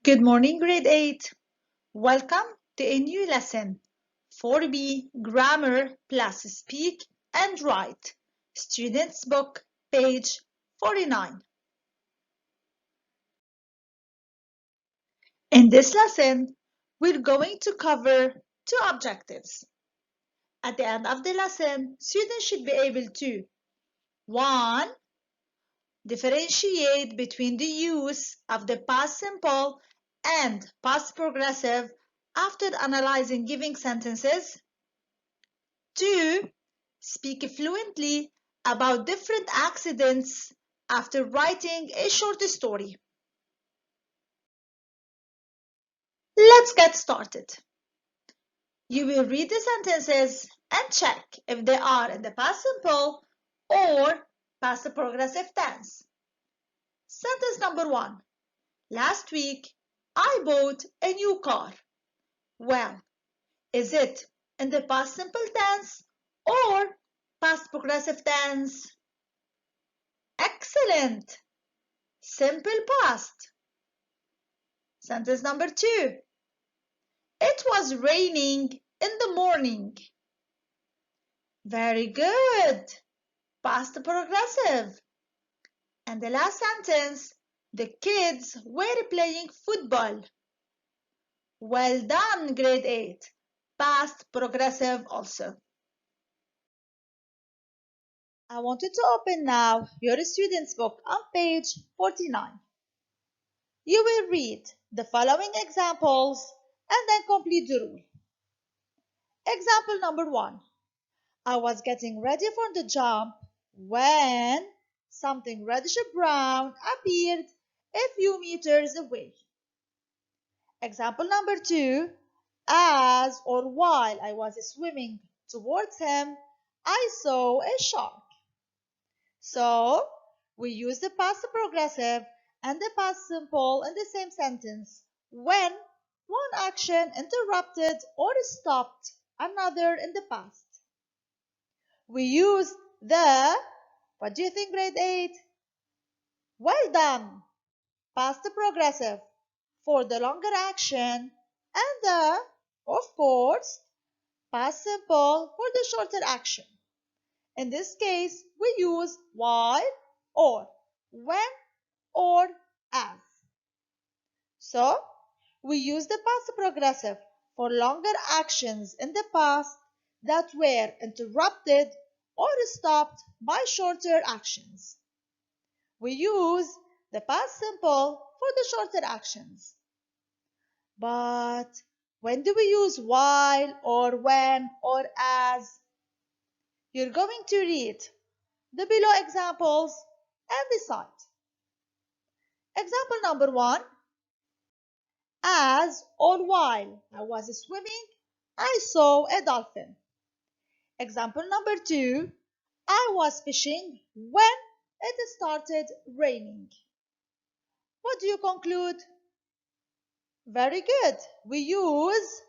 Good morning, grade 8. Welcome to a new lesson, 4B Grammar plus Speak and Write, Students Book, page 49. In this lesson, we're going to cover two objectives. At the end of the lesson, students should be able to 1. Differentiate between the use of the past simple and past progressive after analyzing giving sentences. 2. Speak fluently about different accidents after writing a short story. Let's get started. You will read the sentences and check if they are in the past simple or past progressive tense. Sentence number 1. Last week, I bought a new car. Well, is it in the past simple tense or past progressive tense? Excellent! Simple past. Sentence number 2. It was raining in the morning. Very good. Past progressive. And the last sentence. The kids were playing football. Well done, grade 8. Past progressive also. I want you to open now your student's book on page 49. You will read the following examples and then complete the rule. Example number 1. I was getting ready for the jump when something reddish brown appeared a few meters away. Example number 2. As or while I was swimming towards him, I saw a shark. So, we use the past progressive and the past simple in the same sentence when one action interrupted or stopped another in the past. We use the, what do you think, grade 8? Well done, past progressive for the longer action and the, of course, past simple for the shorter action. In this case, we use while or when or as. So, we use the past progressive for longer actions in the past that were interrupted or stopped by shorter actions. We use the past simple for the shorter actions. But when do we use while or when or as? You're going to read the below examples and decide. Example number 1. As or while I was swimming, I saw a dolphin. Example number 2. I was fishing when it started raining. What do you conclude? Very good. We use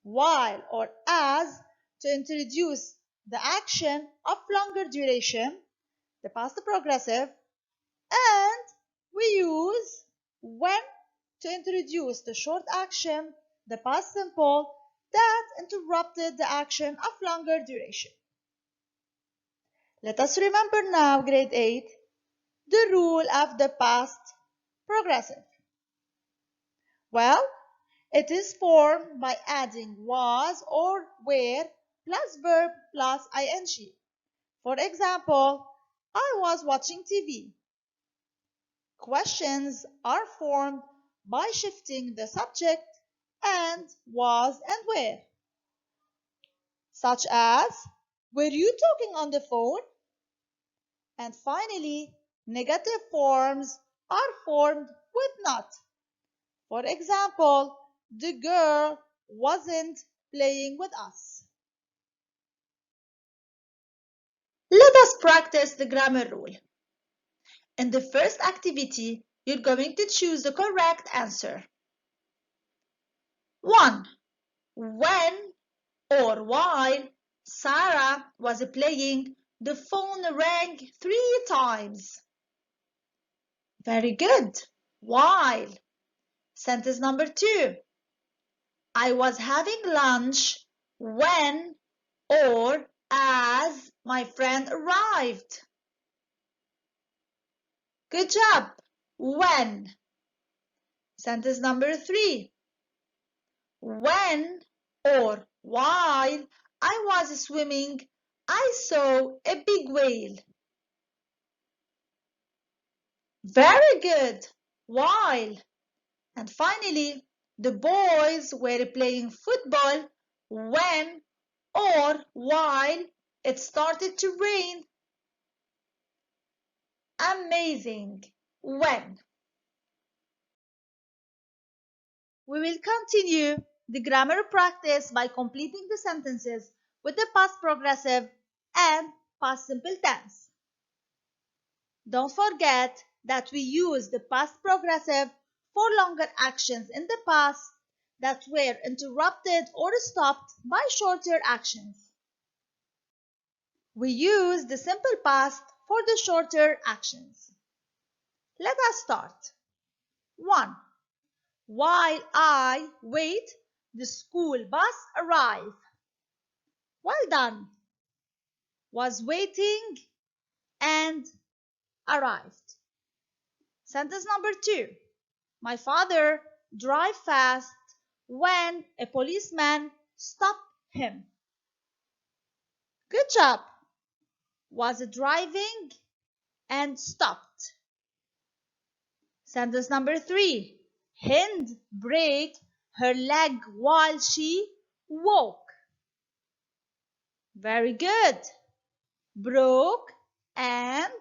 while or as to introduce the action of longer duration, the past progressive, and we use when to introduce the short action, the past simple, that interrupted the action of longer duration. Let us remember now, grade 8, the rule of the past progressive. Well, it is formed by adding was or were plus verb plus ing. For example, I was watching TV. Questions are formed by shifting the subject and was and were, such as, were you talking on the phone? And finally, negative forms are formed with not. For example, the girl wasn't playing with us. Let us practice the grammar rule. In the first activity, you're going to choose the correct answer. 1. When or while Sarah was playing, the phone rang 3 times. Very good. While. Sentence number 2. I was having lunch when or as my friend arrived. Good job. When. Sentence number 3. When or while I was swimming, I saw a big whale. Very good. While. And finally, the boys were playing football when or while it started to rain. Amazing. When. We will continue the grammar practice by completing the sentences with the past progressive and past simple tense. Don't forget that we use the past progressive for longer actions in the past that were interrupted or stopped by shorter actions. We use the simple past for the shorter actions. Let us start. 1. While I wait, the school bus arrived. Well done. Was waiting and arrived. Sentence number 2. My father drive fast when a policeman stopped him. Good job. Was driving and stopped. Sentence number 3. Hind break her leg while she walked. Very good. Broke and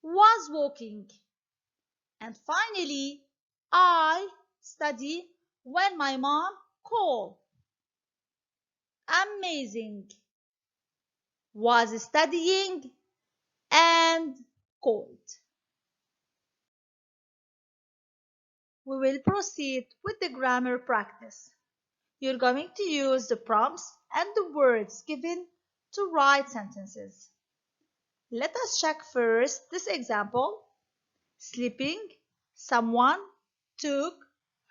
was walking. And finally, I study when my mom called. Amazing. Was studying and called. We will proceed with the grammar practice. You're going to use the prompts and the words given to write sentences. Let us check first this example. Sleeping, someone took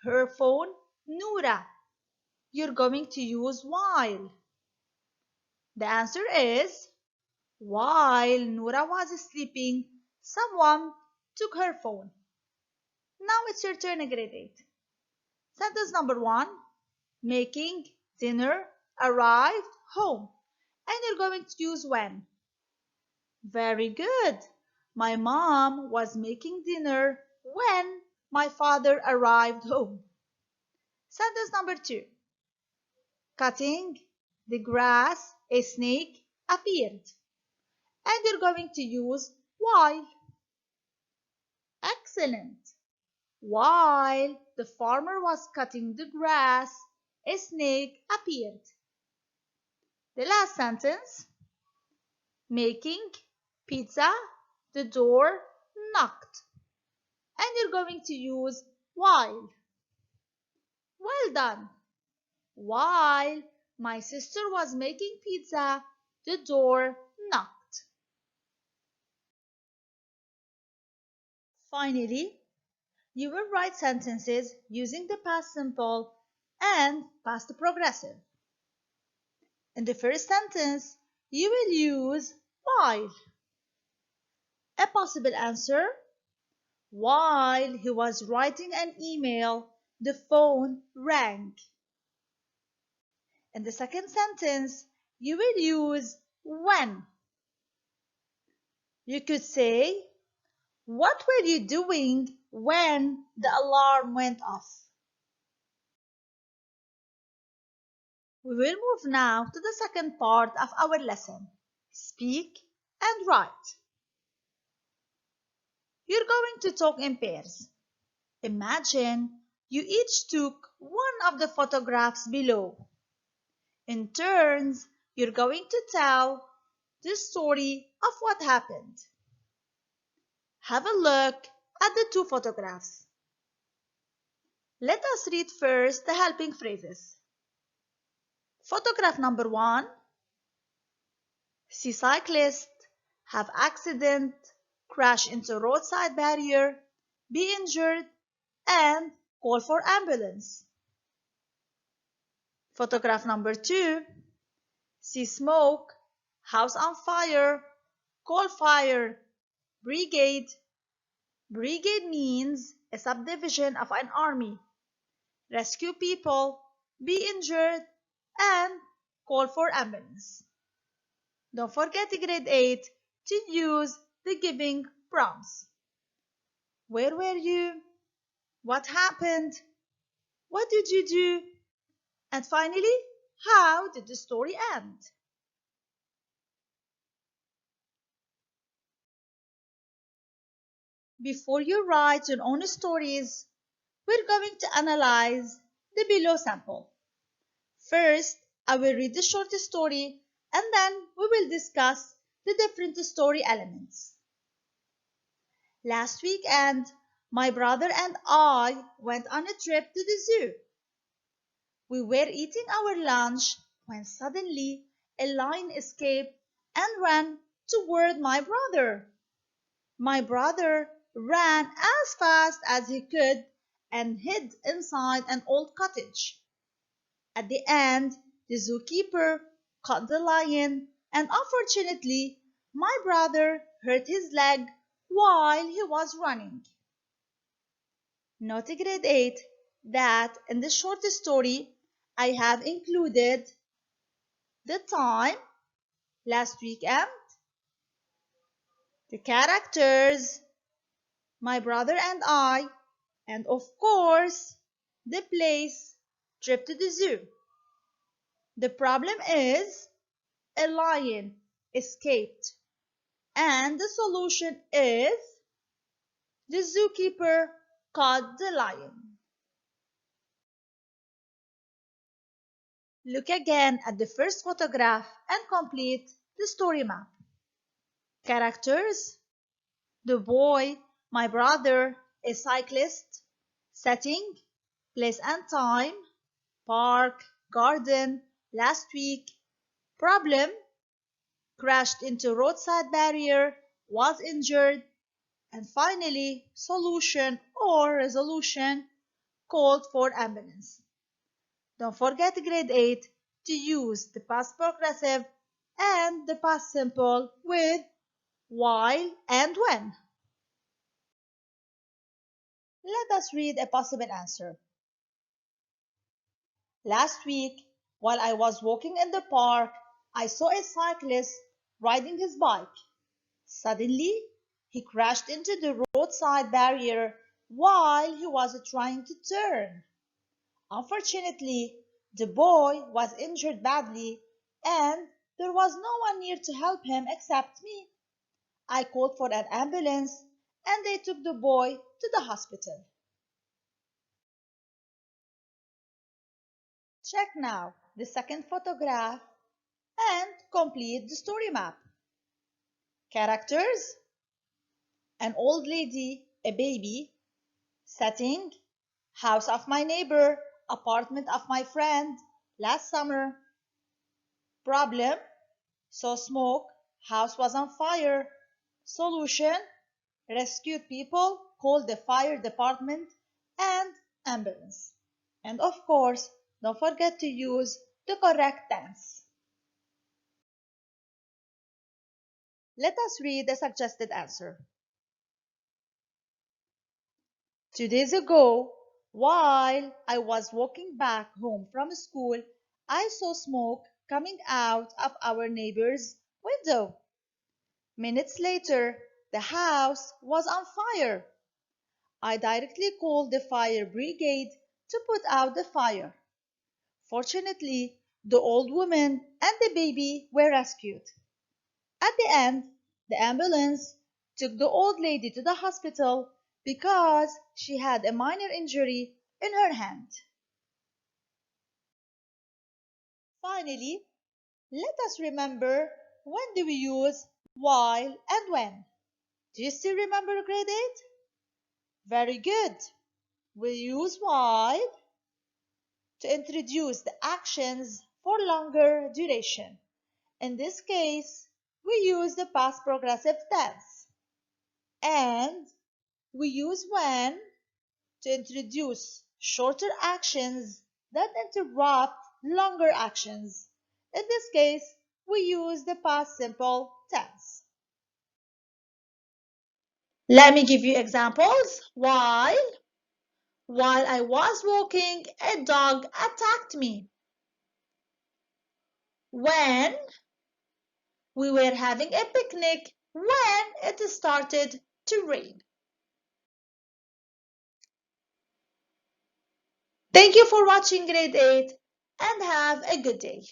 her phone, Noura. You're going to use while. The answer is while Noura was sleeping, someone took her phone. Now it's your turn, grade 8. Sentence number 1. Making dinner, arrived home. And you're going to use when. Very good. My mom was making dinner when my father arrived home. Sentence number 2. Cutting the grass, a snake appeared. And you're going to use while. Excellent. While the farmer was cutting the grass, a snake appeared. The last sentence. Making pizza, the door knocked. And you're going to use while. Well done. While my sister was making pizza, the door knocked. Finally, you will write sentences using the past simple and past progressive. In the first sentence, you will use while. A possible answer: while he was writing an email, the phone rang. In the second sentence, you will use when. You could say, what were you doing when the alarm went off? We will move now to the second part of our lesson, speak and write. You're going to talk in pairs. Imagine you each took one of the photographs below. In turns, you're going to tell the story of what happened. Have a look at the two photographs. Let us read first the helping phrases. Photograph number 1. See cyclist, have accident, crash into roadside barrier, be injured, and call for ambulance. Photograph number 2. See smoke, house on fire, call fire brigade. Brigade means a subdivision of an army. Rescue people, be injured, and call for ambulance. Don't forget grade 8 to use the giving prompts. Where were you? What happened? What did you do? And finally, how did the story end? Before you write your own stories, we're going to analyze the below sample. First, I will read the short story and then we will discuss the different story elements. Last weekend, my brother and I went on a trip to the zoo. We were eating our lunch when suddenly a lion escaped and ran toward my brother. My brother ran as fast as he could and hid inside an old cottage. At the end, the zookeeper caught the lion, and unfortunately, my brother hurt his leg while he was running. Note grade 8 that in the short story, I have included the time, last weekend, the characters, my brother and I, and of course, the place, trip to the zoo. The problem is a lion escaped, and the solution is the zookeeper caught the lion. Look again at the first photograph and complete the story map. Characters: the boy, my brother, a cyclist. Setting: place and time, park, garden, last week. Problem: crashed into roadside barrier, was injured. And finally, solution or resolution, called for ambulance. Don't forget grade 8 to use the past progressive and the past simple with while and when. Let us read a possible answer. Last week, while I was walking in the park, I saw a cyclist riding his bike. Suddenly, he crashed into the roadside barrier while he was trying to turn. Unfortunately, the boy was injured badly and there was no one near to help him except me. I called for an ambulance and they took the boy to the hospital. Check now the second photograph and complete the story map. Characters: an old lady, a baby. Setting: house of my neighbor, apartment of my friend, last summer. Problem: saw smoke, house was on fire. Solution: rescued people, called the fire department and ambulance. And of course, don't forget to use the correct tense. Let us read the suggested answer. 2 days ago, while I was walking back home from school, I saw smoke coming out of our neighbor's window. Minutes later, the house was on fire. I directly called the fire brigade to put out the fire. Fortunately, the old woman and the baby were rescued. At the end, the ambulance took the old lady to the hospital because she had a minor injury in her hand. Finally, let us remember, when do we use while and when? Do you still remember grade 8? Very good. We use while to introduce the actions for longer duration. In this case, we use the past progressive tense. And we use when to introduce shorter actions that interrupt longer actions. In this case, we use the past simple tense. Let me give you examples. While I was walking, a dog attacked me. When we were having a picnic, when it started to rain. Thank you for watching grade 8 and have a good day.